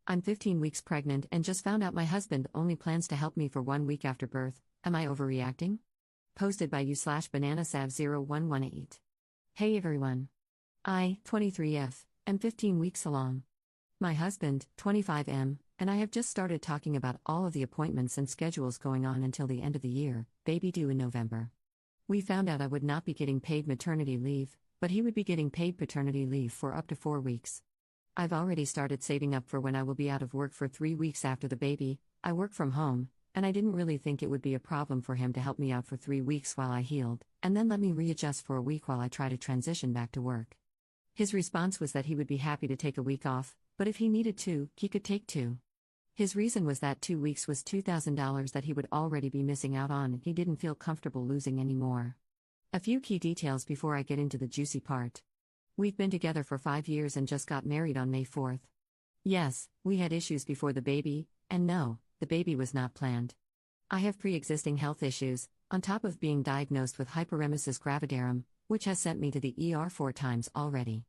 I'm 15 weeks pregnant and just found out my husband only plans to help me for 1 week after birth. Am I overreacting? Posted by you/bananasav0118. Hey everyone. I, 23F, am 15 weeks along. My husband, 25M, and I have just started talking about all of the appointments and schedules going on until the end of the year, baby due in November. We found out I would not be getting paid maternity leave, but he would be getting paid paternity leave for up to 4 weeks. I've already started saving up for when I will be out of work for 3 weeks after the baby. I work from home, and I didn't really think it would be a problem for him to help me out for 3 weeks while I healed, and then let me readjust for a week while I try to transition back to work. His response was that he would be happy to take a week off, but if he needed to, he could take 2. His reason was that 2 weeks was $2,000 that he would already be missing out on and he didn't feel comfortable losing any more. A few key details before I get into the juicy part. We've been together for 5 years and just got married on May 4th. Yes, we had issues before the baby, and no, the baby was not planned. I have pre-existing health issues, on top of being diagnosed with hyperemesis gravidarum, which has sent me to the ER 4 times already.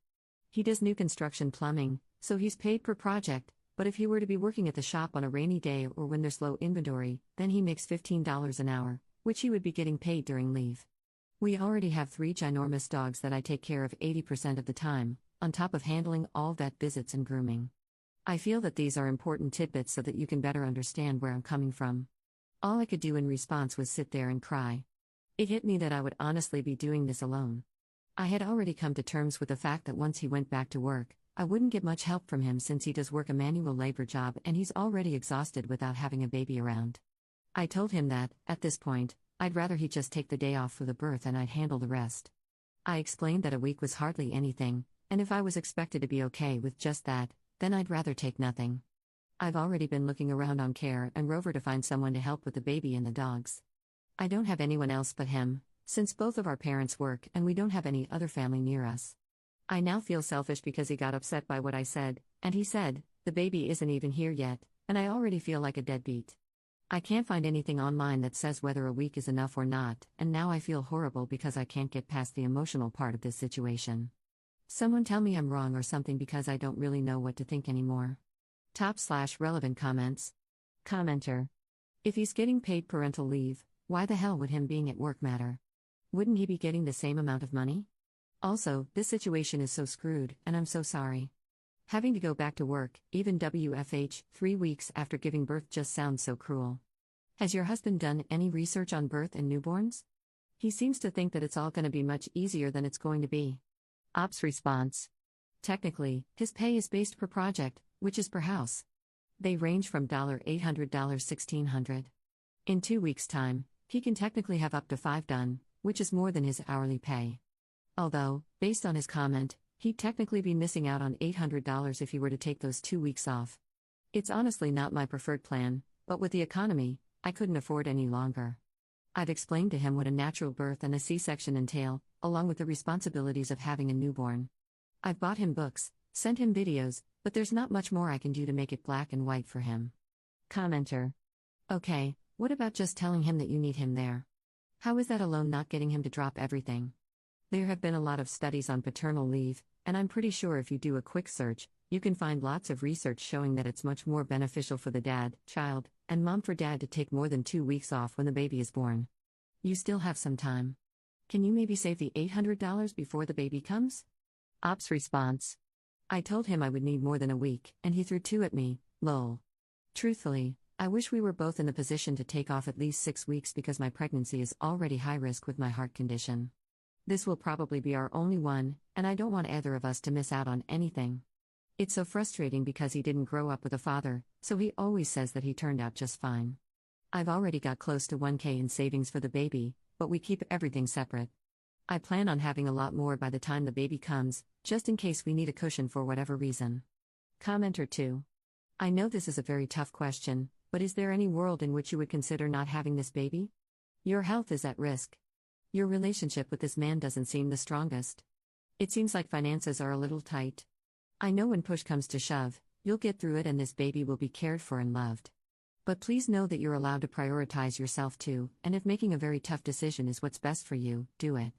He does new construction plumbing, so he's paid per project, but if he were to be working at the shop on a rainy day or when there's low inventory, then he makes $15 an hour, which he would be getting paid during leave. We already have 3 ginormous dogs that I take care of 80% of the time, on top of handling all vet visits and grooming. I feel that these are important tidbits so that you can better understand where I'm coming from. All I could do in response was sit there and cry. It hit me that I would honestly be doing this alone. I had already come to terms with the fact that once he went back to work, I wouldn't get much help from him since he does work a manual labor job and he's already exhausted without having a baby around. I told him that, at this point, I'd rather he just take the day off for the birth and I'd handle the rest. I explained that a week was hardly anything, and if I was expected to be okay with just that, then I'd rather take nothing. I've already been looking around on Care and Rover to find someone to help with the baby and the dogs. I don't have anyone else but him, since both of our parents work and we don't have any other family near us. I now feel selfish because he got upset by what I said, and he said, the baby isn't even here yet, and I already feel like a deadbeat. I can't find anything online that says whether a week is enough or not, and now I feel horrible because I can't get past the emotional part of this situation. Someone tell me I'm wrong or something because I don't really know what to think anymore. Top/relevant comments. Commenter. If he's getting paid parental leave, why the hell would him being at work matter? Wouldn't he be getting the same amount of money? Also, this situation is so screwed, and I'm so sorry. Having to go back to work, even WFH, 3 weeks after giving birth just sounds so cruel. Has your husband done any research on birth and newborns? He seems to think that it's all going to be much easier than it's going to be. Ops response. Technically, his pay is based per project, which is per house. They range from $800 to $1,600. In 2 weeks' time, he can technically have up to 5 done, which is more than his hourly pay. Although, based on his comment, he'd technically be missing out on $800 if he were to take those 2 weeks off. It's honestly not my preferred plan, but with the economy, I couldn't afford any longer. I've explained to him what a natural birth and a C-section entail, along with the responsibilities of having a newborn. I've bought him books, sent him videos, but there's not much more I can do to make it black and white for him. Commenter. Okay, what about just telling him that you need him there? How is that alone not getting him to drop everything? There have been a lot of studies on paternal leave, and I'm pretty sure if you do a quick search, you can find lots of research showing that it's much more beneficial for the dad, child, and mom for dad to take more than 2 weeks off when the baby is born. You still have some time. Can you maybe save the $800 before the baby comes? Ops response. I told him I would need more than a week, and he threw 2 at me, lol. Truthfully, I wish we were both in the position to take off at least 6 weeks because my pregnancy is already high risk with my heart condition. This will probably be our only one, and I don't want either of us to miss out on anything. It's so frustrating because he didn't grow up with a father, so he always says that he turned out just fine. I've already got close to $1,000 in savings for the baby, but we keep everything separate. I plan on having a lot more by the time the baby comes, just in case we need a cushion for whatever reason. Commenter 2. I know this is a very tough question, but is there any world in which you would consider not having this baby? Your health is at risk. Your relationship with this man doesn't seem the strongest. It seems like finances are a little tight. I know when push comes to shove, you'll get through it and this baby will be cared for and loved. But please know that you're allowed to prioritize yourself too, and if making a very tough decision is what's best for you, do it.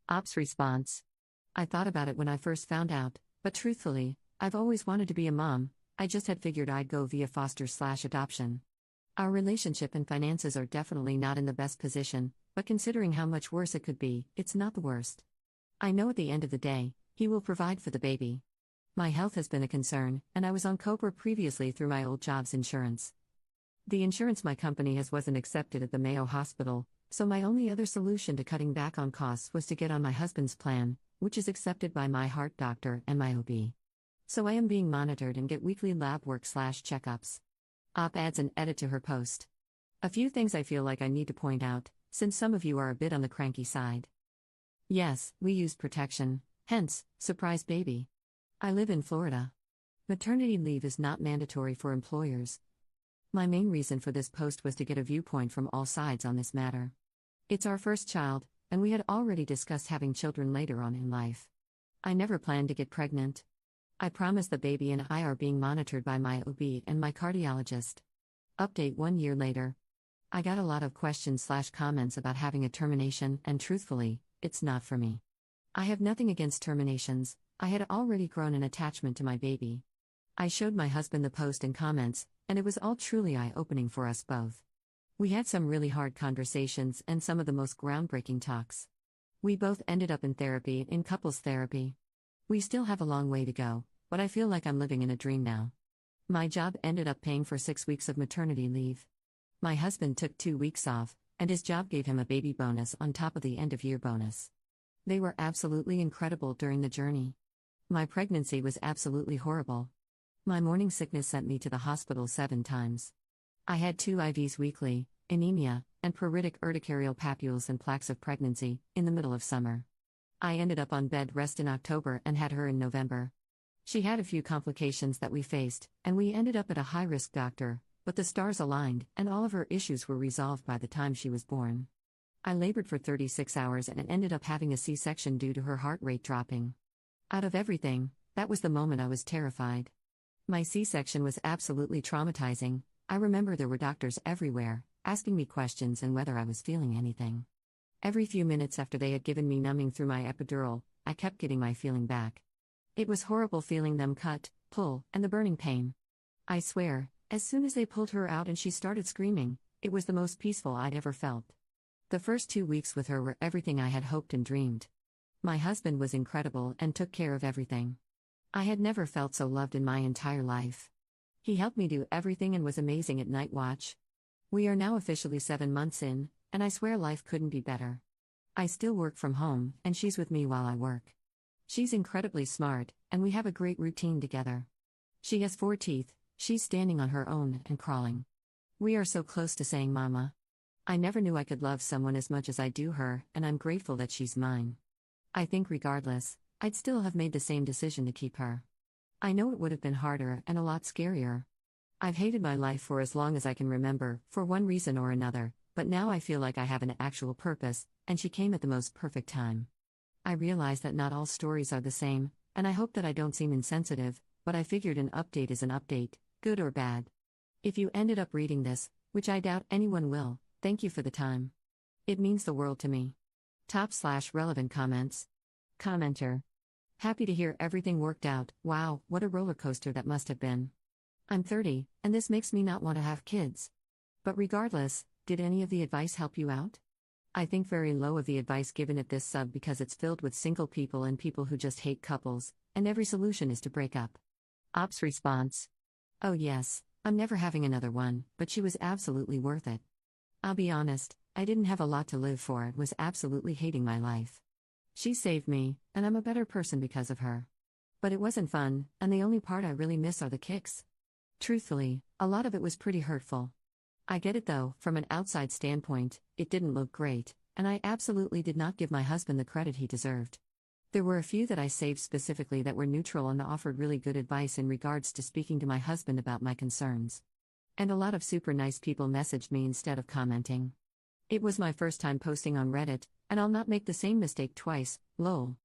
Ops response. I thought about it when I first found out, but truthfully, I've always wanted to be a mom, I just had figured I'd go via foster/adoption. Our relationship and finances are definitely not in the best position, but considering how much worse it could be, it's not the worst. I know at the end of the day, he will provide for the baby. My health has been a concern, and I was on COBRA previously through my old job's insurance. The insurance my company has wasn't accepted at the Mayo Hospital, so my only other solution to cutting back on costs was to get on my husband's plan, which is accepted by my heart doctor and my OB. So I am being monitored and get weekly lab work/checkups. Adds an edit to her post. A few things I feel like I need to point out, since some of you are a bit on the cranky side. Yes, we use protection, hence, surprise baby. I live in Florida. Maternity leave is not mandatory for employers. My main reason for this post was to get a viewpoint from all sides on this matter. It's our first child, and we had already discussed having children later on in life. I never planned to get pregnant. I promise the baby and I are being monitored by my OB and my cardiologist. Update 1 year later. I got a lot of questions/comments about having a termination, and truthfully, it's not for me. I have nothing against terminations. I had already grown an attachment to my baby. I showed my husband the post and comments, and it was all truly eye-opening for us both. We had some really hard conversations and some of the most groundbreaking talks. We both ended up in therapy, in couples therapy. We still have a long way to go, but I feel like I'm living in a dream now. My job ended up paying for 6 weeks of maternity leave. My husband took 2 weeks off, and his job gave him a baby bonus on top of the end-of-year bonus. They were absolutely incredible during the journey. My pregnancy was absolutely horrible. My morning sickness sent me to the hospital 7 times. I had 2 IVs weekly, anemia, and pruritic urticarial papules and plaques of pregnancy, in the middle of summer. I ended up on bed rest in October and had her in November. She had a few complications that we faced, and we ended up at a high-risk doctor, but the stars aligned, and all of her issues were resolved by the time she was born. I labored for 36 hours and ended up having a C-section due to her heart rate dropping. Out of everything, that was the moment I was terrified. My C-section was absolutely traumatizing. I remember there were doctors everywhere, asking me questions and whether I was feeling anything. Every few minutes after they had given me numbing through my epidural, I kept getting my feeling back. It was horrible feeling them cut, pull, and the burning pain. I swear, as soon as they pulled her out and she started screaming, it was the most peaceful I'd ever felt. The first 2 weeks with her were everything I had hoped and dreamed. My husband was incredible and took care of everything. I had never felt so loved in my entire life. He helped me do everything and was amazing at night watch. We are now officially 7 months in, and I swear life couldn't be better. I still work from home, and she's with me while I work. She's incredibly smart, and we have a great routine together. She has 4 teeth, she's standing on her own and crawling. We are so close to saying mama. I never knew I could love someone as much as I do her, and I'm grateful that she's mine. I think regardless, I'd still have made the same decision to keep her. I know it would have been harder and a lot scarier. I've hated my life for as long as I can remember, for one reason or another, but now I feel like I have an actual purpose, and she came at the most perfect time. I realize that not all stories are the same, and I hope that I don't seem insensitive, but I figured an update is an update, good or bad. If you ended up reading this, which I doubt anyone will, thank you for the time. It means the world to me. Top/relevant comments. Commenter. Happy to hear everything worked out. Wow, what a roller coaster that must have been. I'm 30, and this makes me not want to have kids. But regardless, did any of the advice help you out? I think very low of the advice given at this sub because it's filled with single people and people who just hate couples, and every solution is to break up. Ops response. Oh yes, I'm never having another one, but she was absolutely worth it. I'll be honest, I didn't have a lot to live for and was absolutely hating my life. She saved me, and I'm a better person because of her. But it wasn't fun, and the only part I really miss are the kicks. Truthfully, a lot of it was pretty hurtful. I get it though, from an outside standpoint, it didn't look great, and I absolutely did not give my husband the credit he deserved. There were a few that I saved specifically that were neutral and offered really good advice in regards to speaking to my husband about my concerns. And a lot of super nice people messaged me instead of commenting. It was my first time posting on Reddit, and I'll not make the same mistake twice, lol.